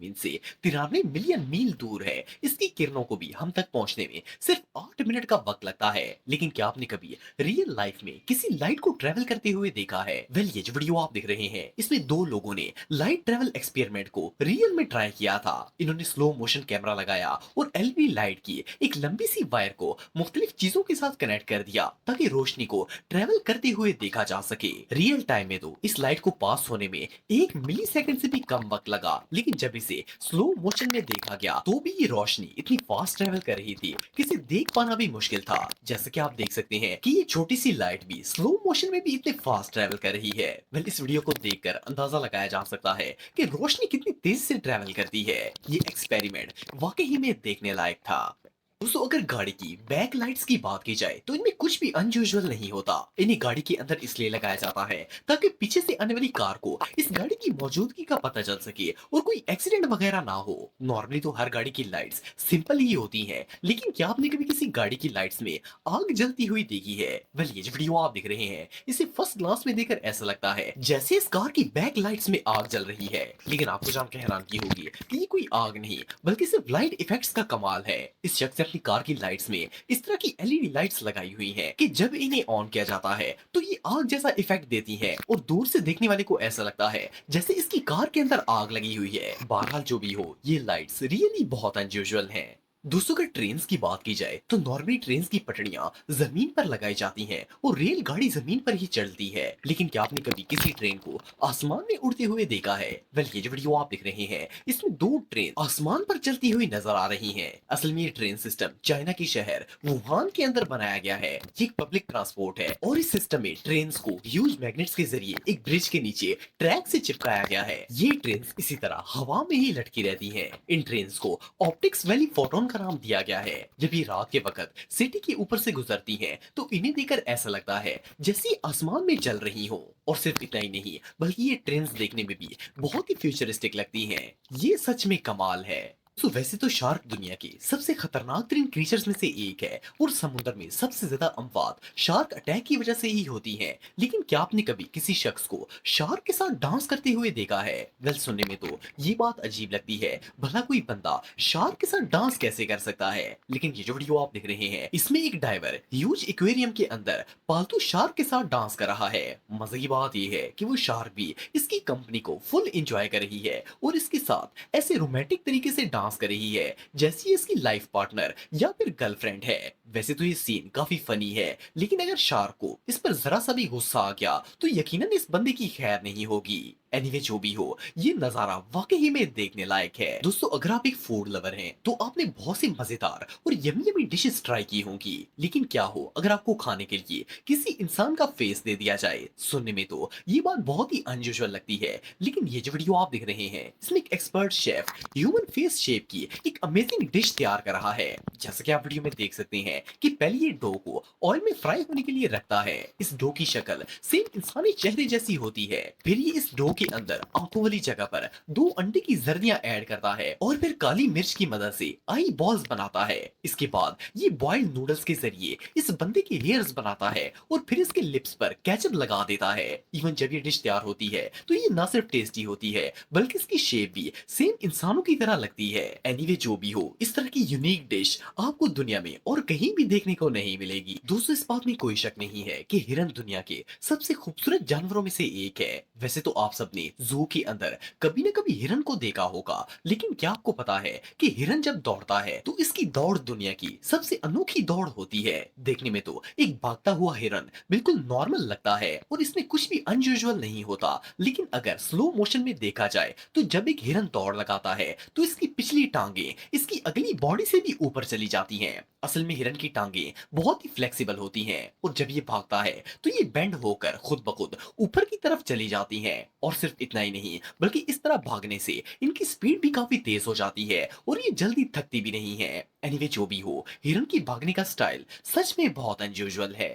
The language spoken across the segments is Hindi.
जमीन से 93 मिलियन मील दूर है। इसकी किरणों को भी हम तक पहुंचने में सिर्फ 8 मिनट का वक्त लगता है। लेकिन क्या आपने कभी रियल लाइफ में किसी लाइट को ट्रेवल करते हुए देखा है? वेल, ये जो वीडियो आप देख रहे हैं, इसमें दो लोगों ने लाइट ट्रेवल एक्सपेरिमेंट को रियल में ट्राई किया था। इन्होंने स्लो मोशन कैमरा लगाया और एलईडी लाइट की एक लंबी सी वायर को मुख्तलिफ चीजों के साथ कनेक्ट कर दिया ताकि रोशनी को ट्रेवल करते हुए देखा जा सके। रियल टाइम में तो इस लाइट को पास होने में 1 मिली सेकंड से भी कम वक्त लगा, लेकिन जब इसे स्लो मोशन में देखा गया तो भी ये रोशनी इतनी फास्ट ट्रेवल कर रही थी कि इसे देख पाना भी मुश्किल था। जैसे कि आप देख सकते हैं कि ये छोटी सी लाइट भी स्लो मोशन में भी इतने फास्ट ट्रेवल कर रही है। वेल, इस वीडियो को देखकर अंदाजा लगाया जा सकता है कि रोशनी कितनी तेज से ट्रेवल करती है। ये एक्सपेरिमेंट वाकई में देखने लायक था। दोस्तों, अगर गाड़ी की बैक लाइट्स की बात की जाए तो इनमें कुछ भी अनयूजुअल नहीं होता। इन्हें गाड़ी के अंदर इसलिए लगाया जाता है ताकि पीछे से आने वाली कार को इस गाड़ी की मौजूदगी का पता चल सके और कोई एक्सीडेंट वगैरह ना हो। नॉर्मली तो हर गाड़ी की लाइट्स सिंपल ही होती हैं, लेकिन क्या आपने कभी किसी गाड़ी की लाइट्स में आग जलती हुई देखी है? वेल, ये जो वीडियो आप देख रहे हैं, इसे फर्स्ट ग्लास में देखकर ऐसा लगता है जैसे इस कार की बैक लाइट्स में आग जल रही है। लेकिन आपको जानकर हैरानगी होगी कि ये कोई आग नहीं बल्कि सिर्फ लाइट इफेक्ट्स का कमाल है। इस शख्स ने अपनी कार की लाइट्स में इस तरह की एलईडी लाइट्स लगाई हुई हैं कि जब इन्हें ऑन किया जाता है तो ये आग जैसा इफेक्ट देती हैं और दूर से देखने वाले को ऐसा लगता है जैसे इसकी कार के अंदर आग लगी हुई है। बहरहाल जो भी हो, ये लाइट्स रियली बहुत अनयूजुअल हैं। दोस्तों, अगर ट्रेन की बात की जाए तो नॉर्मली ट्रेन की पटरियां जमीन पर लगाई जाती हैं और रेलगाड़ी जमीन पर ही चलती है। लेकिन क्या आपने कभी किसी ट्रेन को आसमान में उड़ते हुए देखा है? वेल, ये जो वीडियो आप देख रहे हैं, इसमें दो ट्रेन आसमान पर चलती हुई नजर आ रही हैं। असल में ये ट्रेन सिस्टम चाइना के शहर वुहान के अंदर बनाया गया है। ये एक पब्लिक ट्रांसपोर्ट है और इस सिस्टम में ट्रेन को ह्यूज मैग्नेट्स के जरिए एक ब्रिज के नीचे ट्रैक से चिपकाया गया है। ये ट्रेन इसी तरह हवा में ही लटकी रहती हैं। इन ट्रेन को ऑप्टिक्स वैली फोटोन का नाम दिया गया है। जब ये रात के वक्त सिटी के ऊपर से गुजरती हैं, तो इन्हें देखकर ऐसा लगता है जैसे ये आसमान में चल रही हो। और सिर्फ इतना ही नहीं, बल्कि ये ट्रेन देखने में भी बहुत ही फ्यूचरिस्टिक लगती हैं। ये सच में कमाल है। तो वैसे तो शार्क दुनिया के सबसे खतरनाक तरीन क्रीचर्स में से एक है और समुद्र में सबसे ज्यादा अमवात शार्क अटैक की वजह से ही होती हैं। लेकिन क्या आपने कभी किसी शख्स को शार्क के साथ डांस करते हुए देखा है? वेल, सुनने में तो ये बात अजीब लगती है, भला कोई बंदा शार्क के साथ डांस कैसे कर सकता है? लेकिन ये जो वीडियो आप देख रहे हैं, इसमें एक डाइवर ह्यूज एक्वेरियम के अंदर पालतू शार्क के साथ डांस कर रहा है। मजे की बात यह है कि वो शार्क भी इसकी कंपनी को फुल एंजॉय कर रही है और इसके साथ ऐसे रोमांटिक तरीके से डांस कर रही है जैसे ये इसकी लाइफ पार्टनर या फिर गर्लफ्रेंड है। वैसे तो ये सीन काफी फनी है, लेकिन अगर शार्क को इस पर जरा सा भी गुस्सा आ गया तो यकीनन इस बंदे की खैर नहीं होगी। एनीवे, जो भी हो, ये नजारा वाकई में देखने लायक है। दोस्तों, अगर आप एक फूड लवर हैं तो आपने बहुत सी मजेदार और यमी यमी डिशेस ट्राई की होंगी। लेकिन क्या हो अगर आपको खाने के लिए किसी इंसान का फेस दे दिया जाए? सुनने में तो ये बात बहुत ही अनयूजुअल लगती है, लेकिन ये जो वीडियो आप देख रहे हैं, इसमें एक expert chef human face shape की एक अमेजिंग डिश तैयार कर रहा है। जैसा कि आप वीडियो में देख सकते हैं कि पहले ये डो को ऑयल में फ्राई होने के लिए रखता है। इस डो की शक्ल सेम इंसानी चेहरे जैसी होती है। फिर ये इस डो के अंदर आंखों वाली जगह पर 2 अंडे की जर्दियां ऐड करता है और फिर काली मिर्च की मदद से आई बॉल्स बनाता है। इसके बाद ये बॉइल्ड नूडल्स के जरिए इस बंदे के लेयर्स बनाता है और फिर इसके लिप्स पर केचप लगा देता है। इवन जब ये डिश तैयार होती है तो ये ना सिर्फ टेस्टी होती है बल्कि इसकी शेप भी सेम इंसानों की तरह लगती है। एनीवे, जो भी हो, इस तरह की यूनिक डिश आपको दुनिया में और कहीं भी देखने को नहीं मिलेगी। दोस्तों, इस बात में कोई शक नहीं है कि हिरन दुनिया के सबसे खूबसूरत जानवरों में से एक है। वैसे तो आप सबने जू के अंदर कभी न कभी हिरन को देखा होगा, लेकिन क्या आपको पता है कि हिरन जब दौड़ता है तो इसकी दौड़ दुनिया की सबसे अनोखी दौड़ होती है। देखने में तो एक भागता हुआ हिरन बिल्कुल नॉर्मल लगता है और इसमें कुछ भी अनयूजुअल नहीं होता, लेकिन अगर स्लो मोशन में देखा जाए तो जब एक हिरन दौड़ लगाता है तो इसकी पिछली टांगे इसकी अगली बॉडी से भी ऊपर चली जाती हैं। असल में हिरन की टांगे बहुत ही फ्लेक्सिबल होती हैं और जब ये भागता है तो ये बेंड होकर खुद ब खुद ऊपर की तरफ चली जाती हैं। और सिर्फ इतना ही नहीं, बल्कि इस तरह भागने से इनकी स्पीड भी काफी तेज हो जाती है और ये जल्दी थकती भी नहीं है। एनीवे, जो भी हो, हिरन की भागने का स्टाइल सच में बहुत अनयूजुअल है।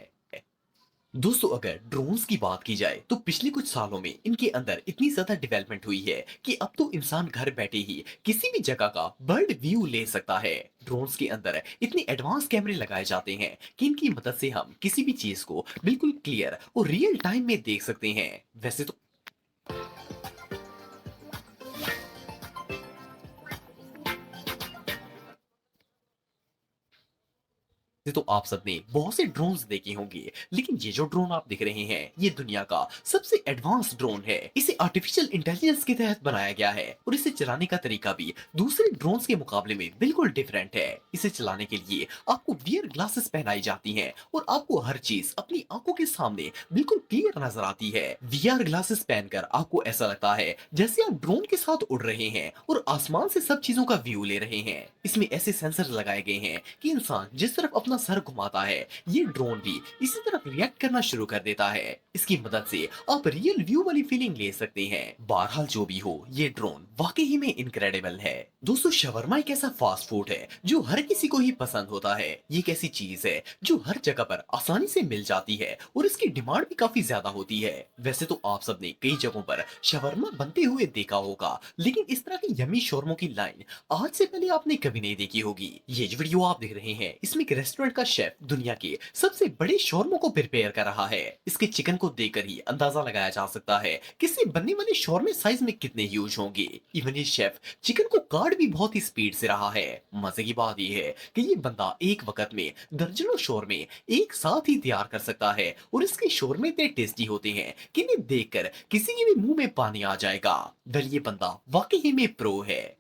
दोस्तों, अगर ड्रोन्स की बात की जाए तो पिछले कुछ सालों में इनके अंदर इतनी ज्यादा डेवलपमेंट हुई है कि अब तो इंसान घर बैठे ही किसी भी जगह का बर्ड व्यू ले सकता है। ड्रोन्स के अंदर इतने एडवांस कैमरे लगाए जाते हैं कि इनकी मदद से हम किसी भी चीज को बिल्कुल क्लियर और रियल टाइम में देख सकते हैं। वैसे तो ये तो आप सबने बहुत से ड्रोन्स देखे होंगे, लेकिन ये जो ड्रोन आप देख रहे हैं ये दुनिया का सबसे एडवांस ड्रोन है। इसे आर्टिफिशियल इंटेलिजेंस के तहत बनाया गया है और इसे चलाने का तरीका भी दूसरे ड्रोन्स के मुकाबले में बिल्कुल डिफरेंट है। इसे चलाने के लिए आपको वियर ग्लासेस पहनाई जाती हैं और आपको हर चीज अपनी आंखों के सामने बिल्कुल क्लियर नजर आती है। वीआर ग्लासेस पहनकर आपको ऐसा लगता है जैसे आप ड्रोन के साथ उड़ रहे हैं और आसमान से सब चीजों का व्यू ले रहे हैं। इसमें ऐसे सेंसर लगाए गए हैं कि इंसान जिस तरफ अपना सर घुमाता है ये ड्रोन भी इसी तरफ रिएक्ट करना शुरू कर देता है। इसकी मदद से आप रियल व्यू वाली फीलिंग ले सकते हैं। बहरहाल जो भी हो, ये ड्रोन वाकई ही में इनक्रेडिबल है। दोस्तों, शवरमा एक ऐसा फास्ट फूड है जो हर किसी को ही पसंद होता है। ये एक ऐसी चीज है जो हर जगह पर आसानी से मिल जाती है और इसकी डिमांड भी काफी ज्यादा होती है। वैसे तो आप सबने कई जगहों पर शवरमा बनते हुए देखा होगा, लेकिन इस तरह की यमी शोरमों की लाइन आज से पहले आपने कभी नहीं देखी होगी। ये जो वीडियो आप देख रहे हैं इसमें एक रेस्टोरेंट का शेफ दुनिया के सबसे बड़े शोरमों को प्रिपेयर कर रहा है। इसके चिकन को देखकर ही अंदाजा लगाया जा सकता है कि इससे बनने वाले शोरमे साइज में कितने ह्यूज होंगे। इवन ये शेफ चिकन को काट भी बहुत ही स्पीड से रहा है। मजे की बात यह है कि ये बंदा एक वक्त में दर्जनों शोरमे एक साथ ही तैयार कर सकता है और इसके शोरमे इतने टेस्टी होते हैं कि इन्हें देखकर किसी के भी मुंह में पानी आ जाएगा। वेल, ये बंदा वाकई ही में प्रो है।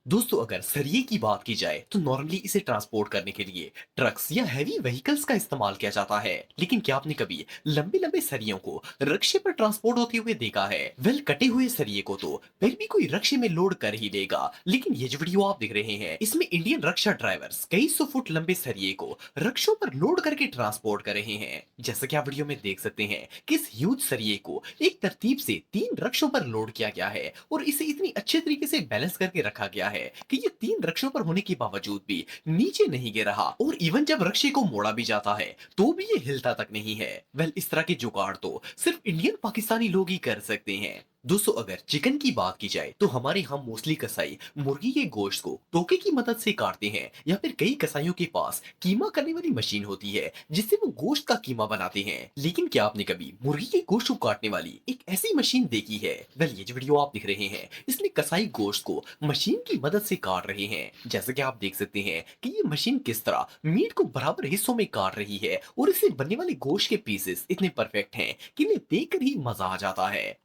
दोस्तों, अगर सरिये की बात की जाए तो नॉर्मली इसे ट्रांसपोर्ट करने के लिए ट्रक्स या हैवी व्हीकल्स का इस्तेमाल किया जाता है। लेकिन क्या आपने कभी लंबे लंबे सरियों को रक्शे पर ट्रांसपोर्ट होते हुए देखा है? वेल, कटे हुए सरिये को तो फिर भी कोई रक्शे में लोड कर ही लेगा, लेकिन ये जो वीडियो आप देख रहे हैं इसमें इंडियन रक्षा ड्राइवर्स कई सौ फुट लंबे सरिये को रक्षों पर लोड करके ट्रांसपोर्ट कर रहे हैं। जैसा कि आप वीडियो में देख सकते हैं कि इस ह्यूज सरिये को एक तरतीब से 3 रक्षों पर लोड किया गया है और इसे इतनी अच्छे तरीके से बैलेंस करके रखा गया है कि ये 3 रक्षों पर होने के बावजूद भी नीचे नहीं गिर रहा और इवन जब रक्षे को मोड़ा भी जाता है तो भी ये हिलता तक नहीं है। वेल, इस तरह के जुगाड़ तो सिर्फ इंडियन पाकिस्तानी लोग ही कर सकते हैं। दोस्तों, अगर चिकन की बात की जाए तो हमारे यहाँ मोस्टली कसाई मुर्गी के गोश्त को टोके की मदद से काटते हैं या फिर कई कसाईयों के पास कीमा करने वाली मशीन होती है जिससे वो गोश्त का कीमा बनाते हैं। लेकिन क्या आपने कभी मुर्गी के गोश्त को काटने वाली एक ऐसी मशीन देखी है? वेल, ये जो वीडियो आप दिख रहे हैं इसमें कसाई गोश्त को मशीन की मदद से काट रहे हैं। जैसे कि आप देख सकते हैं कि ये मशीन किस तरह मीट को बराबर हिस्सों में काट रही है और इससे बनने वाले गोश्त के पीसेस इतने परफेक्ट हैं कि इन्हें देखकर ही मजा आ जाता है।